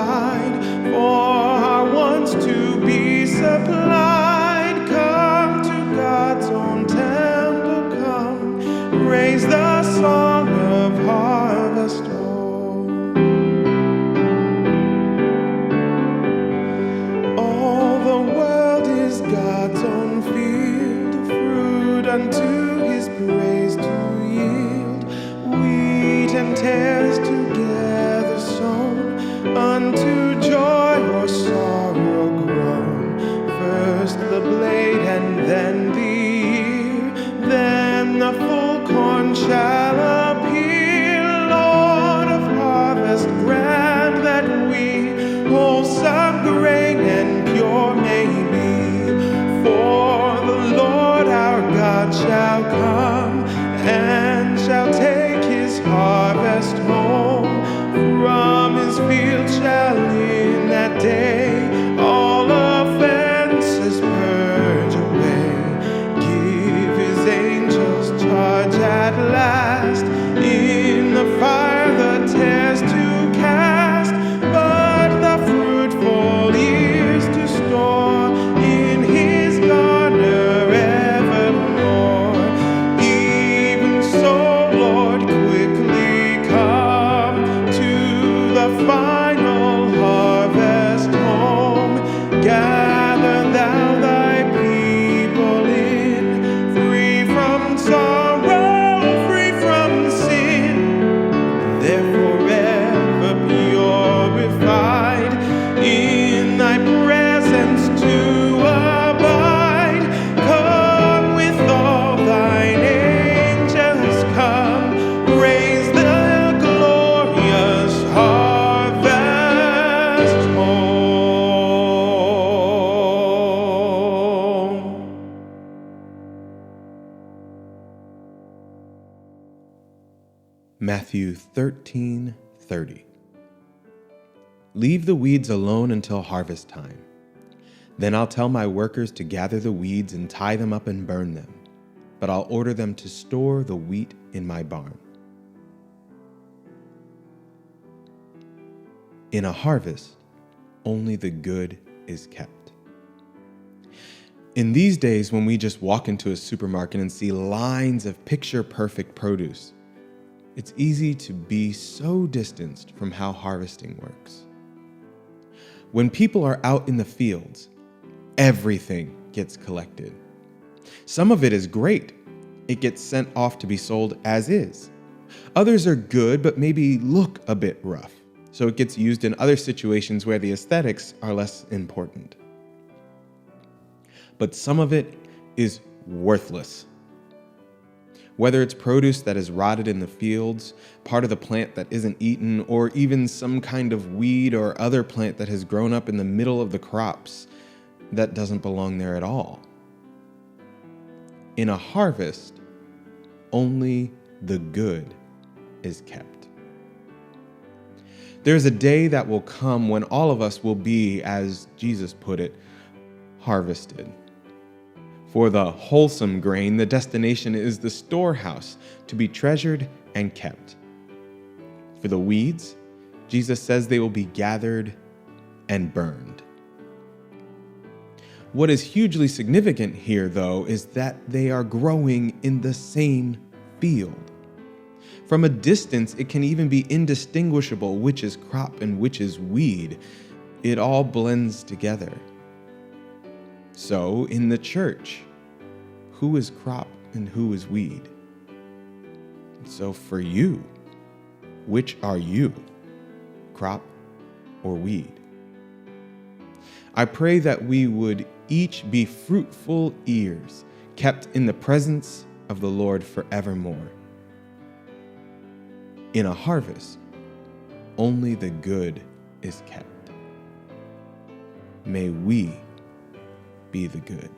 provide for our wants to be supplied. Come to God's own temple, come, raise the song of harvest. All the world is God's own field, fruit unto his praise to yield, wheat and tares together sown, unto joy or sorrow grown. First the blade and then the ear, then the full corn shall appear. Lord of harvest, grant that we wholesome grain and pure may be. For the Lord our God shall come and shall take his harvest home. From his field shall in that day all offenses purge away. Give his angels charge at last in the fire the tares to cast, but the fruitful ears to store in his garner evermore. Even so, Lord, quickly come to the final harvest home. Gather thou thy people in, free from sorrow, free from sin. They're forever purified, in thy presence to abide. Come with all thine angels, come, raise the glorious harvest home. Matthew 13:30. Leave the weeds alone until harvest time. Then I'll tell my workers to gather the weeds and tie them up and burn them, but I'll order them to store the wheat in my barn. In a harvest, only the good is kept. In these days, when we just walk into a supermarket and see lines of picture-perfect produce, it's easy to be so distanced from how harvesting works. When people are out in the fields, everything gets collected. Some of it is great. It gets sent off to be sold as is. Others are good, but maybe look a bit rough, so it gets used in other situations where the aesthetics are less important. But some of it is worthless. Whether it's produce that is rotted in the fields, part of the plant that isn't eaten, or even some kind of weed or other plant that has grown up in the middle of the crops that doesn't belong there at all. In a harvest, only the good is kept. There's a day that will come when all of us will be, as Jesus put it, harvested. For the wholesome grain, the destination is the storehouse to be treasured and kept. For the weeds, Jesus says they will be gathered and burned. What is hugely significant here, though, is that they are growing in the same field. From a distance, it can even be indistinguishable which is crop and which is weed. It all blends together. So, in the church, who is crop and who is weed? So for you, which are you, crop or weed? I pray that we would each be fruitful ears, kept in the presence of the Lord forevermore. In a harvest, only the good is kept. May we be the good.